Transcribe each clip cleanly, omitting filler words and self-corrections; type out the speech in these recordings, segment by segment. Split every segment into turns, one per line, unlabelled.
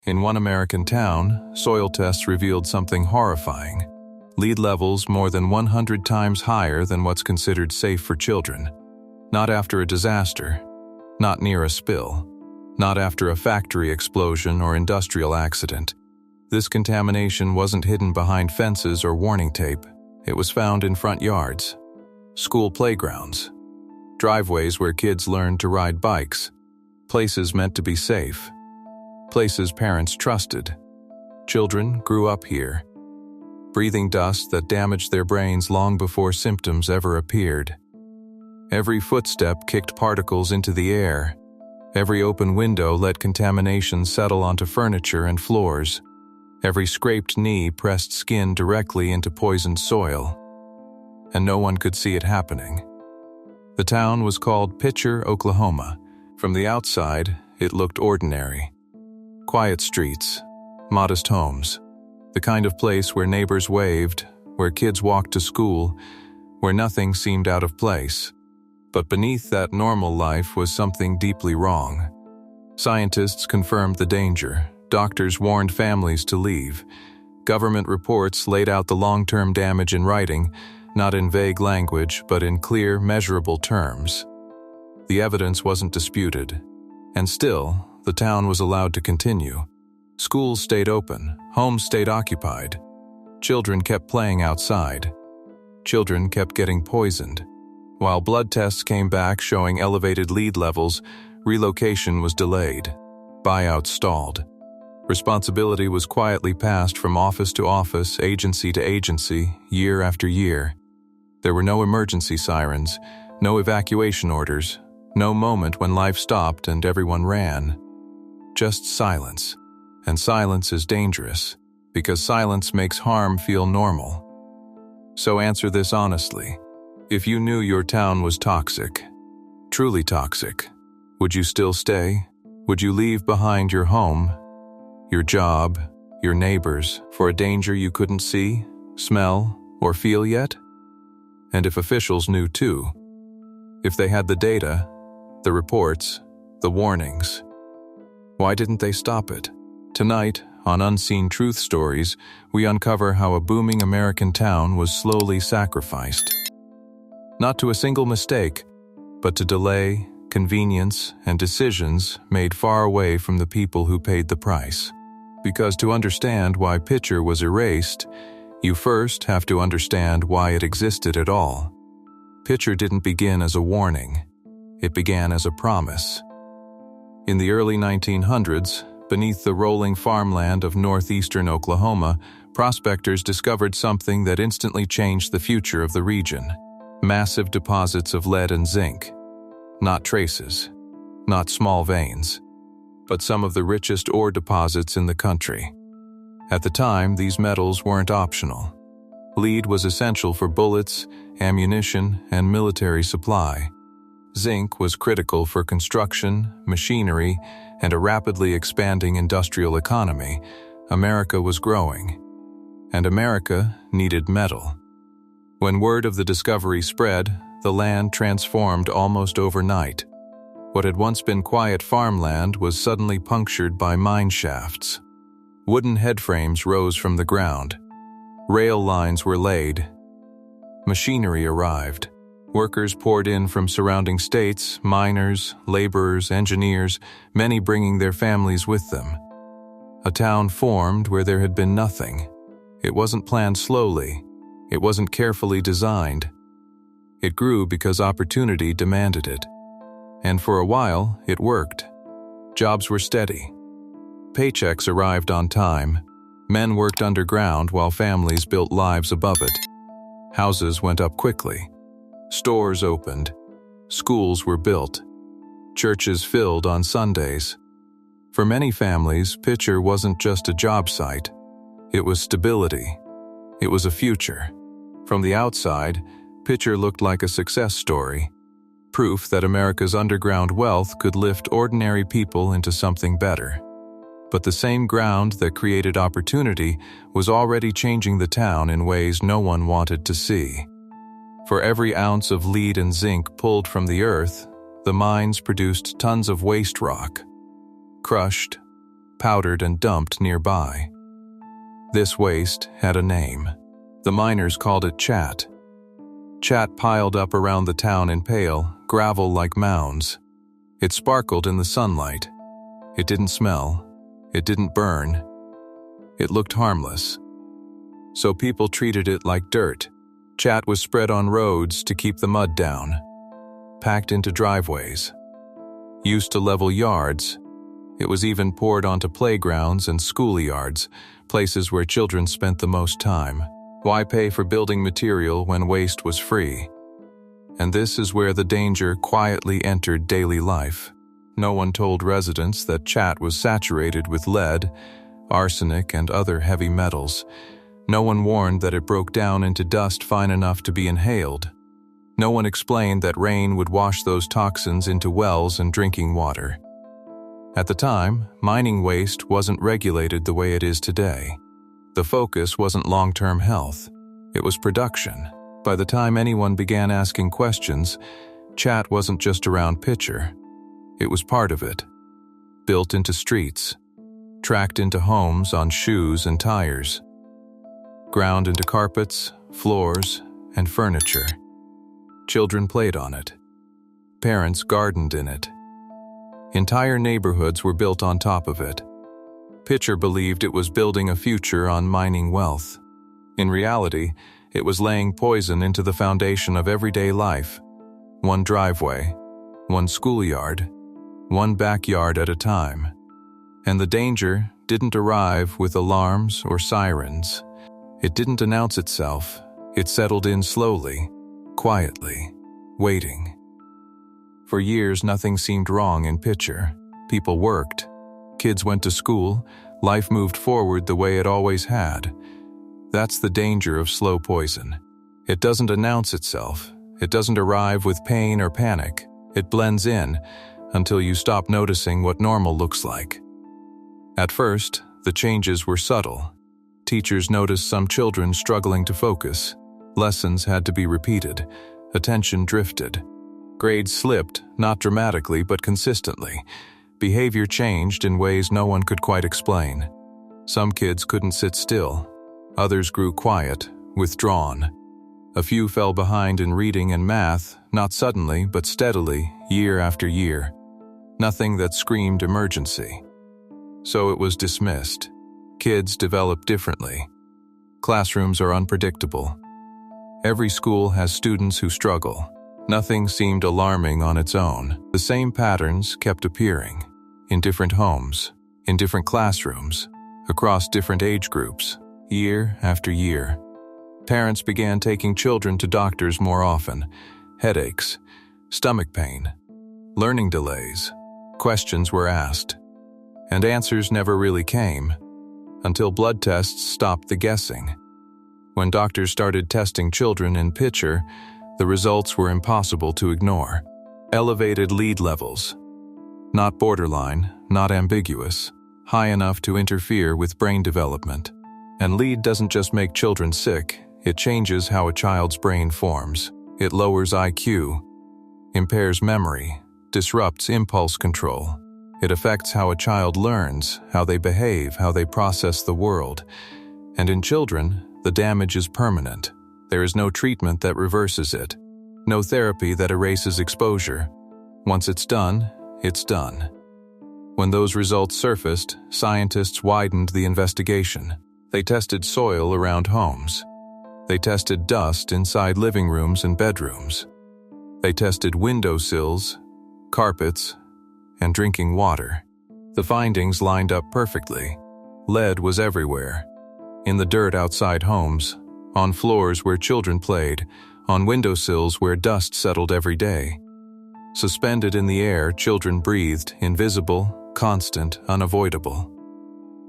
In one American town, soil tests revealed something horrifying. Lead levels more than 100 times higher than what's considered safe for children. Not after a disaster, not near a spill, not after a factory explosion or industrial accident. This contamination wasn't hidden behind fences or warning tape. It was found in front yards, school playgrounds, driveways where kids learned to ride bikes, places meant to be safe, places parents trusted. Children grew up here, breathing dust that damaged their brains long before symptoms ever appeared. Every footstep kicked particles into the air. Every open window let contamination settle onto furniture and floors. Every scraped knee pressed skin directly into poisoned soil. And no one could see it happening. The town was called Picher, Oklahoma. From the outside, it looked ordinary. Quiet streets, modest homes, the kind of place where neighbors waved, where kids walked to school, where nothing seemed out of place. But beneath that normal life was something deeply wrong. Scientists confirmed the danger. Doctors warned families to leave. Government reports laid out the long-term damage in writing, not in vague language, but in clear, measurable terms. The evidence wasn't disputed. And still, the town was allowed to continue. Schools stayed open, homes stayed occupied. Children kept playing outside. Children kept getting poisoned. While blood tests came back showing elevated lead levels, relocation was delayed. Buyouts stalled. Responsibility was quietly passed from office to office, agency to agency, year after year. There were no emergency sirens, no evacuation orders, no moment when life stopped and everyone ran. Just silence. And silence is dangerous, because silence makes harm feel normal. So answer this honestly. If you knew your town was toxic, truly toxic, would you still stay? Would you leave behind your home, your job, your neighbors, for a danger you couldn't see, smell, or feel yet? And if officials knew too, if they had the data, the reports, the warnings, why didn't they stop it? Tonight, on Unseen Truth Stories, we uncover how a booming American town was slowly sacrificed. Not to a single mistake, but to delay, convenience, and decisions made far away from the people who paid the price. Because to understand why Picher was erased, you first have to understand why it existed at all. Picher didn't begin as a warning. It began as a promise. In the early 1900s, beneath the rolling farmland of northeastern Oklahoma, prospectors discovered something that instantly changed the future of the region. Massive deposits of lead and zinc. Not traces, not small veins, but some of the richest ore deposits in the country. At the time, these metals weren't optional. Lead was essential for bullets, ammunition, and military supply. Zinc was critical for construction, machinery, and a rapidly expanding industrial economy. America was growing, and America needed metal. When word of the discovery spread, the land transformed almost overnight. What had once been quiet farmland was suddenly punctured by mine shafts. Wooden headframes rose from the ground. Rail lines were laid. Machinery arrived. Workers poured in from surrounding states, miners, laborers, engineers, many bringing their families with them. A town formed where there had been nothing. It wasn't planned slowly. It wasn't carefully designed. It grew because opportunity demanded it. And for a while, it worked. Jobs were steady. Paychecks arrived on time. Men worked underground while families built lives above it. Houses went up quickly. Stores opened. Schools were built. Churches filled on Sundays. For many families, Picher wasn't just a job site. It was stability. It was a future. From the outside, Picher looked like a success story. Proof that America's underground wealth could lift ordinary people into something better. But the same ground that created opportunity was already changing the town in ways no one wanted to see. For every ounce of lead and zinc pulled from the earth, the mines produced tons of waste rock. Crushed, powdered and dumped nearby. This waste had a name. The miners called it chat. Chat piled up around the town in pale, gravel-like mounds. It sparkled in the sunlight. It didn't smell. It didn't burn. It looked harmless. So people treated it like dirt. Chat was spread on roads to keep the mud down, packed into driveways, used to level yards. It was even poured onto playgrounds and schoolyards, places where children spent the most time. Why pay for building material when waste was free? And this is where the danger quietly entered daily life. No one told residents that chat was saturated with lead, arsenic, and other heavy metals. No one warned that it broke down into dust fine enough to be inhaled. No one explained that rain would wash those toxins into wells and drinking water. At the time, mining waste wasn't regulated the way it is today. The focus wasn't long-term health. It was production. By the time anyone began asking questions, chat wasn't just around Picher. It was part of it. Built into streets, tracked into homes on shoes and tires, ground into carpets, floors, and furniture. Children played on it. Parents gardened in it. Entire neighborhoods were built on top of it. Picher believed it was building a future on mining wealth. In reality, it was laying poison into the foundation of everyday life. One driveway, one schoolyard, one backyard at a time. And the danger didn't arrive with alarms or sirens. It didn't announce itself. It settled in slowly, quietly, waiting. For years, nothing seemed wrong in Picher. People worked. Kids went to school. Life moved forward the way it always had. That's the danger of slow poison. It doesn't announce itself. It doesn't arrive with pain or panic. It blends in until you stop noticing what normal looks like. At first, the changes were subtle. Teachers noticed some children struggling to focus. Lessons had to be repeated. Attention drifted. Grades slipped, not dramatically but consistently. Behavior changed in ways no one could quite explain. Some kids couldn't sit still. Others grew quiet, withdrawn. A few fell behind in reading and math, not suddenly but steadily, year after year. Nothing that screamed emergency. So it was dismissed. Kids develop differently. Classrooms are unpredictable. Every school has students who struggle. Nothing seemed alarming on its own. The same patterns kept appearing. In different homes, in different classrooms, across different age groups, year after year. Parents began taking children to doctors more often. Headaches, stomach pain, learning delays. Questions were asked, and answers never really came, until blood tests stopped the guessing. When doctors started testing children in Picher, the results were impossible to ignore. Elevated lead levels. Not borderline, not ambiguous, high enough to interfere with brain development. And lead doesn't just make children sick, it changes how a child's brain forms. It lowers IQ, impairs memory, disrupts impulse control. It affects how a child learns, how they behave, how they process the world. And in children, the damage is permanent. There is no treatment that reverses it. No therapy that erases exposure. Once it's done, it's done. When those results surfaced, scientists widened the investigation. They tested soil around homes. They tested dust inside living rooms and bedrooms. They tested windowsills, carpets, and drinking water. The findings lined up perfectly. Lead was everywhere. In the dirt outside homes, on floors where children played, on windowsills where dust settled every day. Suspended in the air, children breathed, invisible, constant, unavoidable.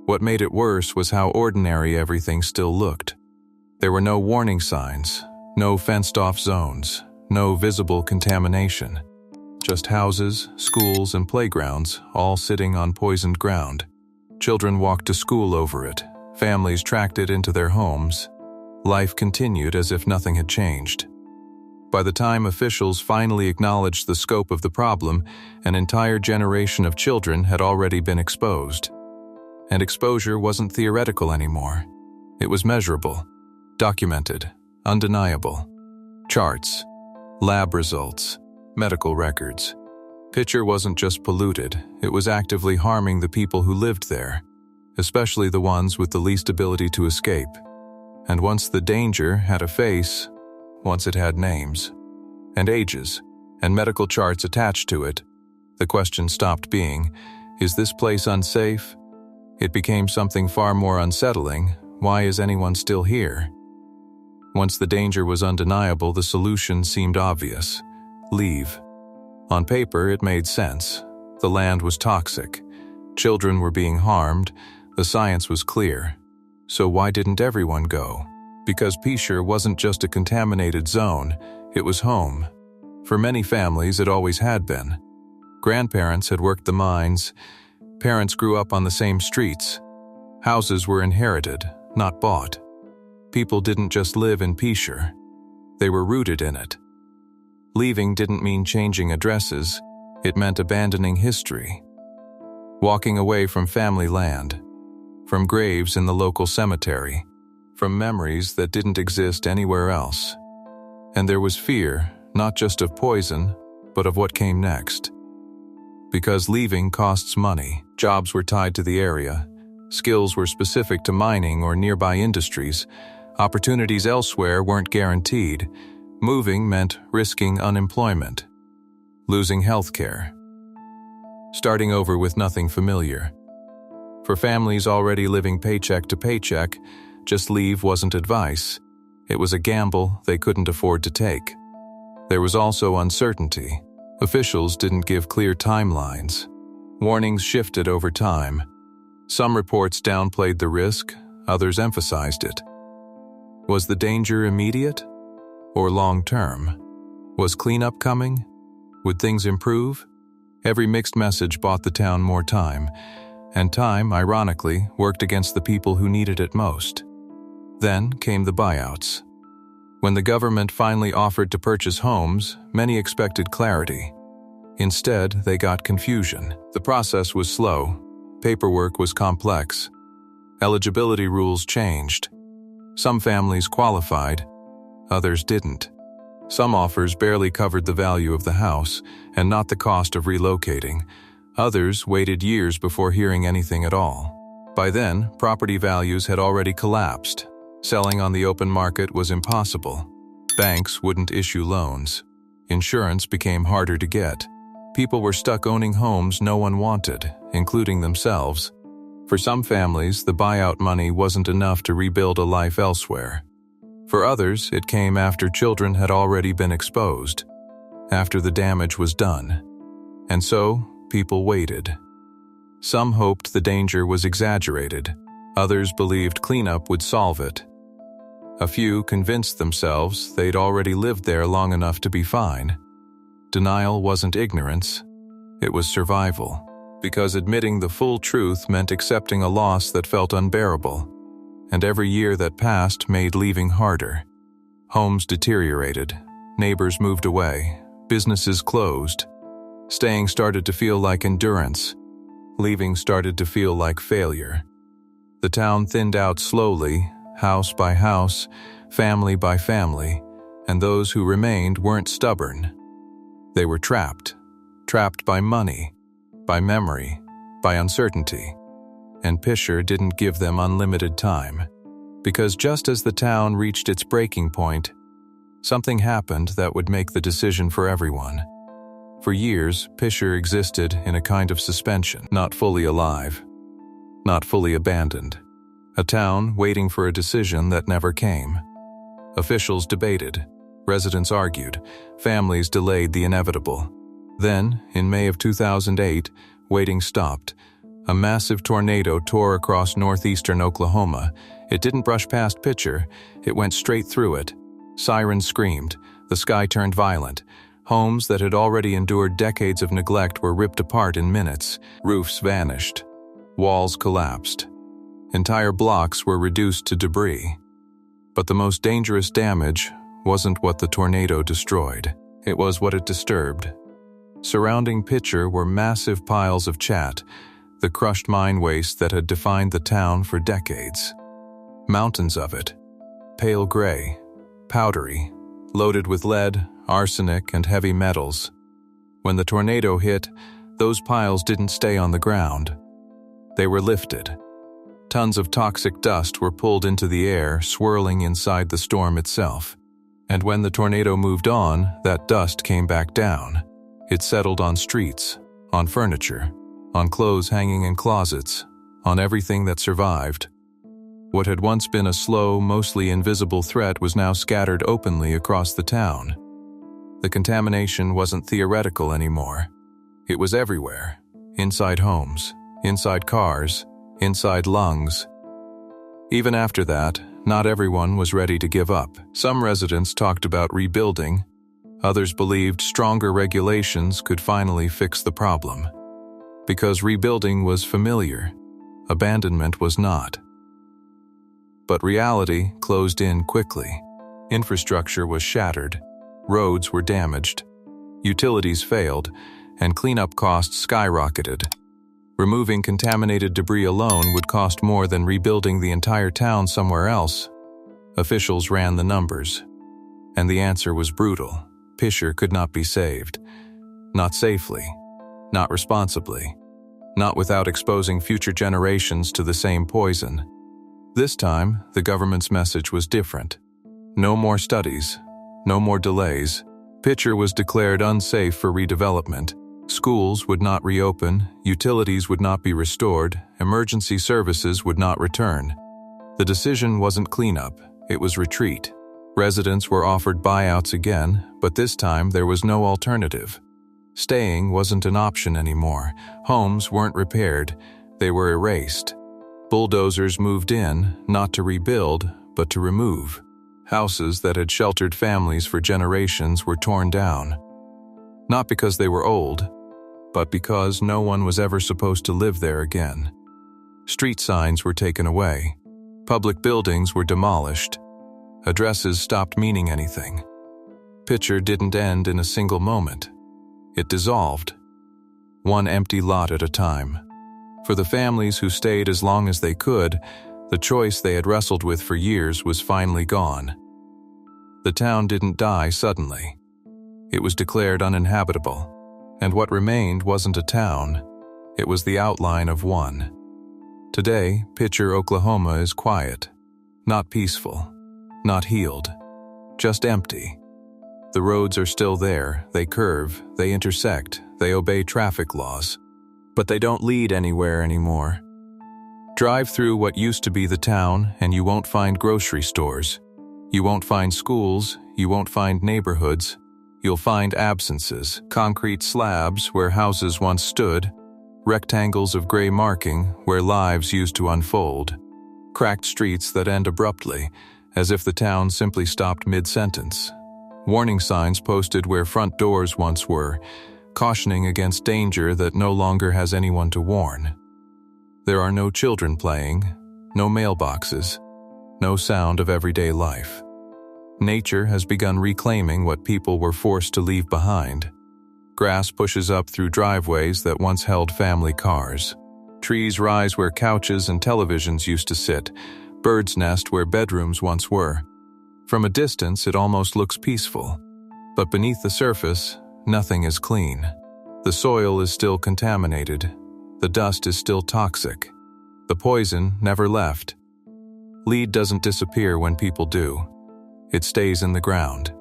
What made it worse was how ordinary everything still looked. There were no warning signs, no fenced-off zones, no visible contamination. Just houses, schools, and playgrounds, all sitting on poisoned ground. Children walked to school over it. Families tracked it into their homes. Life continued as if nothing had changed. By the time officials finally acknowledged the scope of the problem, an entire generation of children had already been exposed. And exposure wasn't theoretical anymore. It was measurable, documented, undeniable. Charts, lab results, medical records. Picher wasn't just polluted, it was actively harming the people who lived there, especially the ones with the least ability to escape. And once the danger had a face, once it had names, and ages, and medical charts attached to it, the question stopped being, is this place unsafe? It became something far more unsettling. Why is anyone still here? Once the danger was undeniable, the solution seemed obvious. Leave. On paper, it made sense. The land was toxic. Children were being harmed. The science was clear. So why didn't everyone go? Because Picher wasn't just a contaminated zone, it was home. For many families, it always had been. Grandparents had worked the mines. Parents grew up on the same streets. Houses were inherited, not bought. People didn't just live in Picher. They were rooted in it. Leaving didn't mean changing addresses. It meant abandoning history. Walking away from family land, from graves in the local cemetery, from memories that didn't exist anywhere else. And there was fear, not just of poison, but of what came next. Because leaving costs money, jobs were tied to the area, skills were specific to mining or nearby industries, opportunities elsewhere weren't guaranteed. Moving meant risking unemployment, losing health care, starting over with nothing familiar. For families already living paycheck to paycheck, just leave wasn't advice. It was a gamble they couldn't afford to take. There was also uncertainty. Officials didn't give clear timelines. Warnings shifted over time. Some reports downplayed the risk, others emphasized it. Was the danger immediate? Or long-term? Was cleanup coming? Would things improve? Every mixed message bought the town more time, and time, ironically, worked against the people who needed it most. Then came the buyouts. When the government finally offered to purchase homes, many expected clarity. Instead, they got confusion. The process was slow. Paperwork was complex. Eligibility rules changed. Some families qualified, others didn't. Some offers barely covered the value of the house and not the cost of relocating. Others waited years before hearing anything at all. By then, property values had already collapsed. Selling on the open market was impossible. Banks wouldn't issue loans. Insurance became harder to get. People were stuck owning homes no one wanted, including themselves. For some families, the buyout money wasn't enough to rebuild a life elsewhere. For others, it came after children had already been exposed, after the damage was done. And so, people waited. Some hoped the danger was exaggerated. Others believed cleanup would solve it. A few convinced themselves they'd already lived there long enough to be fine. Denial wasn't ignorance, it was survival, because admitting the full truth meant accepting a loss that felt unbearable. And every year that passed made leaving harder. Homes deteriorated, neighbors moved away, businesses closed. Staying started to feel like endurance. Leaving started to feel like failure. The town thinned out slowly, house by house, family by family, and those who remained weren't stubborn. They were trapped by money, by memory, by uncertainty. And Picher didn't give them unlimited time, because just as the town reached its breaking point, something happened that would make the decision for everyone. For years, Picher existed in a kind of suspension, not fully alive, not fully abandoned. A town waiting for a decision that never came. Officials debated, residents argued, families delayed the inevitable. Then, in May of 2008, waiting stopped. A massive tornado tore across northeastern Oklahoma. It didn't brush past Picher, it went straight through it. Sirens screamed, the sky turned violent. Homes that had already endured decades of neglect were ripped apart in minutes. Roofs vanished. Walls collapsed. Entire blocks were reduced to debris. But the most dangerous damage wasn't what the tornado destroyed. It was what it disturbed. Surrounding Picher were massive piles of chat, the crushed mine waste that had defined the town for decades. Mountains of it, pale gray, powdery, loaded with lead, arsenic, and heavy metals. When the tornado hit, those piles didn't stay on the ground. They were lifted. Tons of toxic dust were pulled into the air, swirling inside the storm itself. And when the tornado moved on, that dust came back down. It settled on streets, on furniture, on clothes hanging in closets, on everything that survived. What had once been a slow, mostly invisible threat was now scattered openly across the town. The contamination wasn't theoretical anymore. It was everywhere, inside homes, inside cars, inside lungs. Even after that, not everyone was ready to give up. Some residents talked about rebuilding. Others believed stronger regulations could finally fix the problem. Because rebuilding was familiar, abandonment was not. But reality closed in quickly. Infrastructure was shattered, roads were damaged, utilities failed, and cleanup costs skyrocketed. Removing contaminated debris alone would cost more than rebuilding the entire town somewhere else. Officials ran the numbers, and the answer was brutal. Picher could not be saved. Not safely, not responsibly, not without exposing future generations to the same poison. This time, the government's message was different. No more studies, no more delays. Picher was declared unsafe for redevelopment. Schools would not reopen, utilities would not be restored, emergency services would not return. The decision wasn't cleanup, it was retreat. Residents were offered buyouts again, but this time there was no alternative. Staying wasn't an option anymore. Homes weren't repaired, they were erased. Bulldozers moved in, not to rebuild, but to remove. Houses that had sheltered families for generations were torn down. Not because they were old, but because no one was ever supposed to live there again. Street signs were taken away. Public buildings were demolished. Addresses stopped meaning anything. Picher didn't end in a single moment. It dissolved, one empty lot at a time. For the families who stayed as long as they could, the choice they had wrestled with for years was finally gone. The town didn't die suddenly. It was declared uninhabitable. And what remained wasn't a town, it was the outline of one. Today, Picher, Oklahoma is quiet, not peaceful, not healed, just empty. The roads are still there, they curve, they intersect, they obey traffic laws, but they don't lead anywhere anymore. Drive through what used to be the town and you won't find grocery stores. You won't find schools, you won't find neighborhoods. You'll find absences, concrete slabs where houses once stood, rectangles of gray marking where lives used to unfold, cracked streets that end abruptly, as if the town simply stopped mid-sentence, warning signs posted where front doors once were, cautioning against danger that no longer has anyone to warn. There are no children playing, no mailboxes, no sound of everyday life. Nature has begun reclaiming what people were forced to leave behind. Grass pushes up through driveways that once held family cars. Trees rise where couches and televisions used to sit. Birds nest where bedrooms once were. From a distance, it almost looks peaceful. But beneath the surface, nothing is clean. The soil is still contaminated. The dust is still toxic. The poison never left. Lead doesn't disappear when people do. It stays in the ground,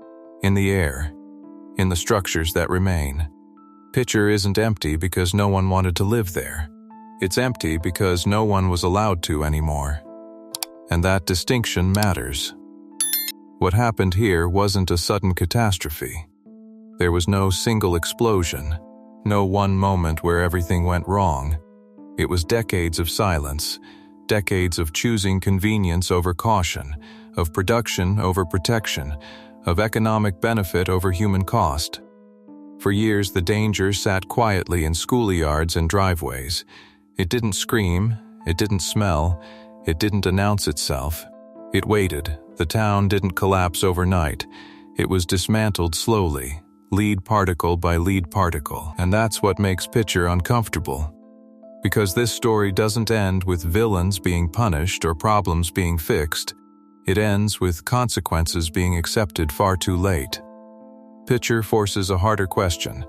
in the air, in the structures that remain. Picher isn't empty because no one wanted to live there. It's empty because no one was allowed to anymore. And that distinction matters. What happened here wasn't a sudden catastrophe. There was no single explosion, no one moment where everything went wrong. It was decades of silence, decades of choosing convenience over caution, of production over protection, of economic benefit over human cost. For years, the danger sat quietly in schoolyards and driveways. It didn't scream, it didn't smell, it didn't announce itself. It waited. The town didn't collapse overnight. It was dismantled slowly, lead particle by lead particle, and that's what makes Picher uncomfortable. Because this story doesn't end with villains being punished or problems being fixed, it ends with consequences being accepted far too late. Picher forces a harder question.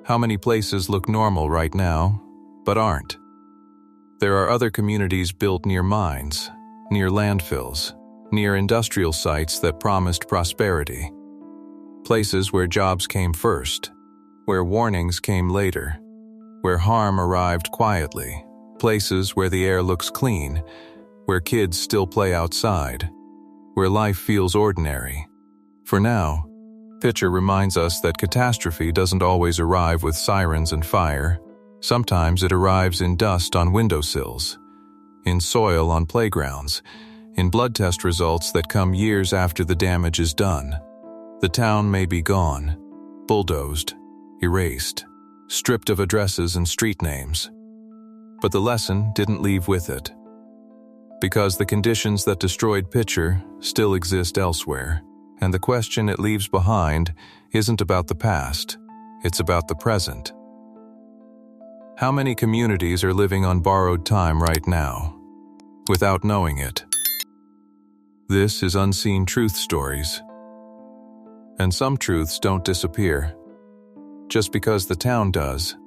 How many places look normal right now, but aren't? There are other communities built near mines, near landfills, near industrial sites that promised prosperity. Places where jobs came first, where warnings came later, where harm arrived quietly. Places where the air looks clean, where kids still play outside, where life feels ordinary. For now, Picher reminds us that catastrophe doesn't always arrive with sirens and fire. Sometimes it arrives in dust on windowsills, in soil on playgrounds, in blood test results that come years after the damage is done. The town may be gone, bulldozed, erased, stripped of addresses and street names. But the lesson didn't leave with it. Because the conditions that destroyed Picher still exist elsewhere, and the question it leaves behind isn't about the past, it's about the present. How many communities are living on borrowed time right now, without knowing it? This is Unseen Truth Stories. And some truths don't disappear. Just because the town does,